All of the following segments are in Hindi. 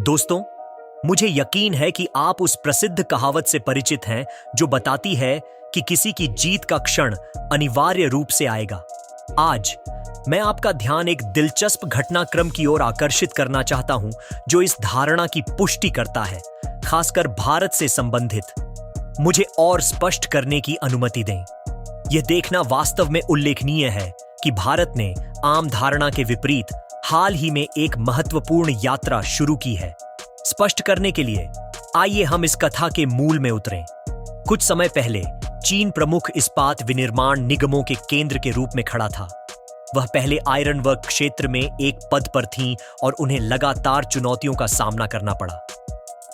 दोस्तों, मुझे यकीन है कि आप उस प्रसिद्ध कहावत से परिचित हैं जो बताती है कि किसी की जीत का क्षण अनिवार्य रूप से आएगा। आज मैं आपका ध्यान एक दिलचस्प घटनाक्रम की ओर आकर्षित करना चाहता हूं जो इस धारणा की पुष्टि करता है, खासकर भारत से संबंधित। मुझे और स्पष्ट करने की अनुमति दें। यह देखना वास्तव में उल्लेखनीय है कि भारत ने आम धारणा के विपरीत हाल ही में एक महत्वपूर्ण यात्रा शुरू की है। स्पष्ट करने के लिए आइए हम इस कथा के मूल में उतरें। कुछ समय पहले चीन प्रमुख इस्पात विनिर्माण निगमों के केंद्र के रूप में खड़ा था। वह पहले आयरन वर्क क्षेत्र में एक पद पर थीं और उन्हें लगातार चुनौतियों का सामना करना पड़ा।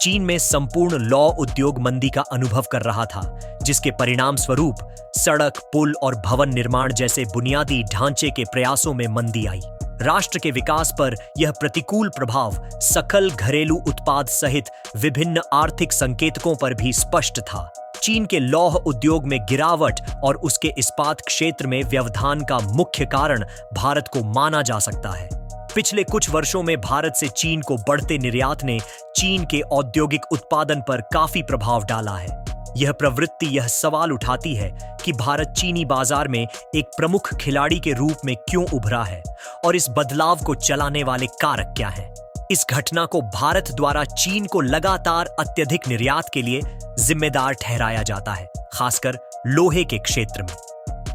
चीन में संपूर्ण लौह उद्योग मंदी का अनुभव कर रहा था, जिसके परिणाम स्वरूप सड़क, पुल और भवन निर्माण जैसे बुनियादी ढांचे के प्रयासों में मंदी आई। राष्ट्र के विकास पर यह प्रतिकूल प्रभाव सकल घरेलू उत्पाद सहित विभिन्न आर्थिक संकेतकों पर भी स्पष्ट था। चीन के लौह उद्योग में गिरावट और उसके इस्पात क्षेत्र में व्यवधान का मुख्य कारण भारत को माना जा सकता है। पिछले कुछ वर्षों में भारत से चीन को बढ़ते निर्यात ने चीन के औद्योगिक उत्पादन पर काफी प्रभाव डाला है। यह प्रवृत्ति यह सवाल उठाती है कि भारत चीनी बाजार में एक प्रमुख खिलाड़ी के रूप में क्यों उभरा है और इस बदलाव को चलाने वाले कारक क्या हैं। इस घटना को भारत द्वारा चीन को लगातार अत्यधिक निर्यात के लिए जिम्मेदार ठहराया जाता है, खासकर लोहे के क्षेत्र में।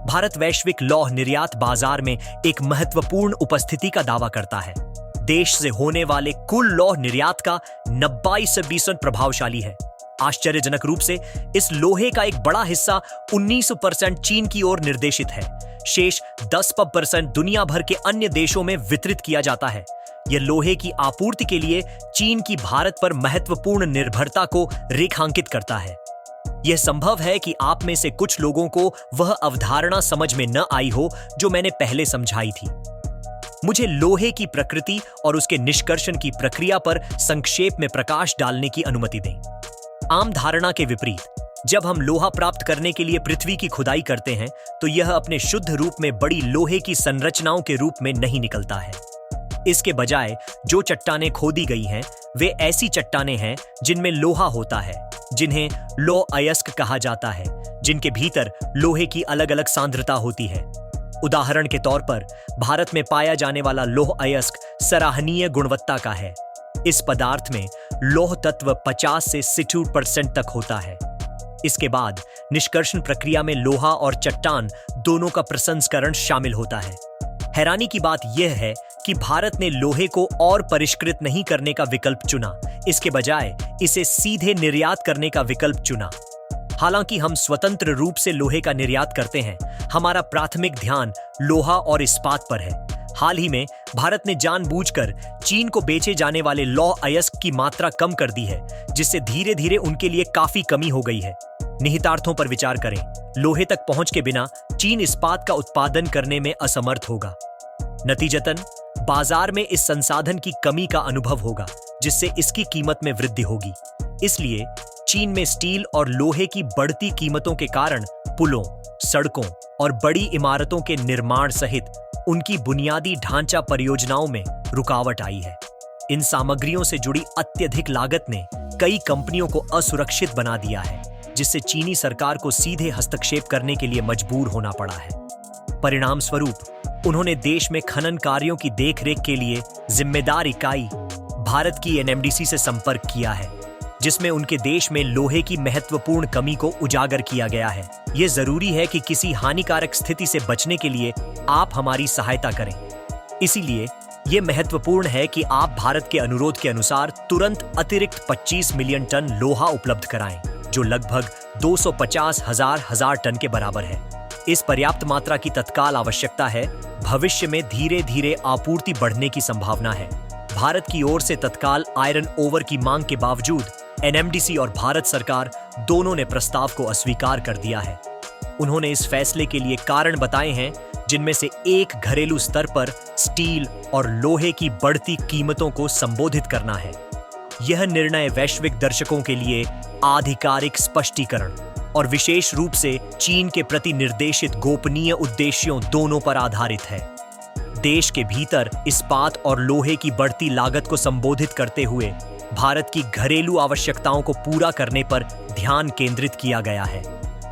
भारत वैश्विक लौह निर्यात बाजार में एक महत्वपूर्ण उपस्थिति का दावा करता है। देश से होने वाले कुल लौह निर्यात का 90% प्रभावशाली है। आश्चर्यजनक रूप से इस लोहे का एक बड़ा हिस्सा 19% चीन की ओर निर्देशित है। शेष 10% दुनिया भर के अन्य देशों में वितरित किया जाता है। यह लोहे की आपूर्ति के लिए चीन की भारत पर महत्वपूर्ण निर्भरता को रेखांकित करता है। यह संभव है कि आप में से कुछ लोगों को वह अवधारणा समझ में न आई हो जो मैंने पहले समझाई थी। मुझे लोहे की प्रकृति और उसके निष्कर्षण की प्रक्रिया पर संक्षेप में प्रकाश डालने की अनुमति दें। आम धारणा के विपरीत, जब हम लोहा प्राप्त करने के लिए पृथ्वी की खुदाई करते हैं तो यह अपने शुद्ध रूप में बड़ी लोहे की संरचनाओं के रूप में नहीं निकलता है। इसके बजाय जो चट्टानें खोदी गई हैं वे ऐसी चट्टानें हैं जिनमें लोहा होता है, जिन्हें लौह अयस्क कहा जाता है, जिनके भीतर लोहे की अलग अलग सांद्रता होती है। उदाहरण के तौर पर भारत में पाया जाने वाला लौह अयस्क सराहनीय गुणवत्ता का है। इस पदार्थ में लौह तत्व 50 से 62% तक होता है। इसके बाद निष्कर्षण प्रक्रिया में लोहा और चट्टान दोनों का प्रसंस्करण शामिल होता है। हैरानी की बात यह है कि भारत ने लोहे को और परिष्कृत नहीं करने का विकल्प चुना, इसके बजाय इसे सीधे निर्यात करने का विकल्प चुना। हालांकि हम स्वतंत्र रूप से लोहे का निर्यात करते हैं, हमारा प्राथमिक ध्यान लोहा और इस्पात पर है। हाल ही में भारत ने जानबूझकर चीन को बेचे जाने वाले लौह अयस्क की मात्रा कम कर दी है, जिससे धीरे धीरे उनके लिए काफी कमी हो गई है। निहितार्थों पर विचार करें। लोहे तक पहुंच के बिना चीन इस्पात का उत्पादन करने में असमर्थ होगा। नतीजतन बाजार में इस संसाधन की कमी का अनुभव होगा, जिससे इसकी कीमत में वृद्धि होगी। इसलिए चीन में स्टील और लोहे की बढ़ती कीमतों के कारण पुलों, सड़कों और बड़ी इमारतों के निर्माण सहित उनकी बुनियादी ढांचा परियोजनाओं में रुकावट आई है। इन सामग्रियों से जुड़ी अत्यधिक लागत ने कई कंपनियों को असुरक्षित बना दिया है, जिससे चीनी सरकार को सीधे हस्तक्षेप करने के लिए मजबूर होना पड़ा है। परिणाम स्वरूप उन्होंने देश में खनन कार्यों की देखरेख के लिए जिम्मेदार इकाई भारत की एनएमडीसी से संपर्क किया है, जिसमें उनके देश में लोहे की महत्वपूर्ण कमी को उजागर किया गया है। यह जरूरी है कि किसी हानिकारक स्थिति से बचने के लिए आप हमारी सहायता करें। इसीलिए यह महत्वपूर्ण है कि आप भारत के अनुरोध के अनुसार तुरंत अतिरिक्त 25 मिलियन टन लोहा उपलब्ध कराएं, जो लगभग 250,000 टन के बराबर है। इस पर्याप्त मात्रा की तत्काल आवश्यकता है। भविष्य में धीरे धीरे आपूर्ति बढ़ने की संभावना है। भारत की ओर से तत्काल आयरन ओवर की मांग के बावजूद एनएमडीसी और भारत सरकार दोनों ने प्रस्ताव को अस्वीकार कर दिया है। उन्होंने इस फैसले के लिए कारण बताए हैं, जिनमें से एक घरेलू स्तर पर स्टील और लोहे की बढ़ती कीमतों को संबोधित करना है। यह निर्णय वैश्विक दर्शकों के लिए आधिकारिक स्पष्टीकरण और विशेष रूप से चीन के प्रति निर्देशित गोपनीय उद्देश्यों दोनों पर आधारित है। देश के भीतर इस्पात और लोहे की बढ़ती लागत को संबोधित करते हुए भारत की घरेलू आवश्यकताओं को पूरा करने पर ध्यान केंद्रित किया गया है।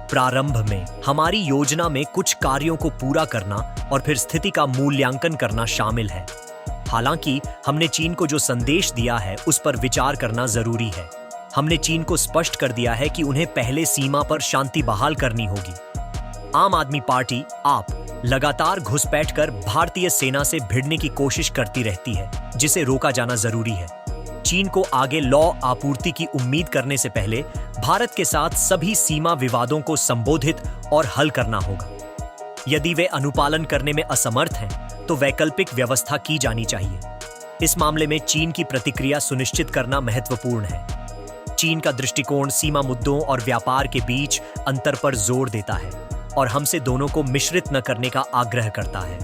प्रारंभ में हमारी योजना में कुछ कार्यों को पूरा करना और फिर स्थिति का मूल्यांकन करना शामिल है। हालांकि हमने चीन को जो संदेश दिया है उस पर विचार करना जरूरी है। हमने चीन को स्पष्ट कर दिया है कि उन्हें पहले सीमा पर शांति बहाल करनी होगी। आम आदमी पार्टी आप लगातार घुसपैठ कर भारतीय सेना से भिड़ने की कोशिश करती रहती है, जिसे रोका जाना जरूरी है। चीन को आगे लौ आपूर्ति की उम्मीद करने से पहले भारत के साथ सभी सीमा विवादों को संबोधित और हल करना होगा। यदि वे अनुपालन करने में असमर्थ हैं, तो वैकल्पिक व्यवस्था की जानी चाहिए। इस मामले में चीन की प्रतिक्रिया सुनिश्चित करना महत्वपूर्ण है। चीन का दृष्टिकोण सीमा मुद्दों और व्यापार के बीच अंतर पर जोर देता है और हमसे दोनों को मिश्रित न करने का आग्रह करता है।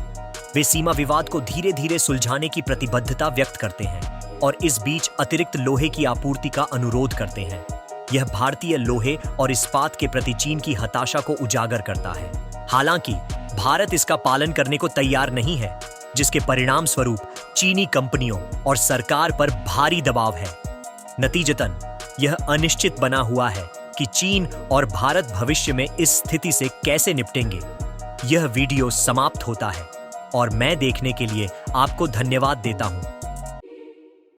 वे सीमा विवाद को धीरे धीरे सुलझाने की प्रतिबद्धता व्यक्त करते हैं और इस बीच अतिरिक्त लोहे की आपूर्ति का अनुरोध करते हैं। यह भारतीय लोहे और इस्पात के प्रति चीन की हताशा को उजागर करता है। हालांकि भारत इसका पालन करने को तैयार नहीं है, जिसके परिणाम स्वरूप चीनी कंपनियों और सरकार पर भारी दबाव है। नतीजतन यह अनिश्चित बना हुआ है कि चीन और भारत भविष्य में इस स्थिति से कैसे निपटेंगे। यह वीडियो समाप्त होता है और मैं देखने के लिए आपको धन्यवाद देता हूं।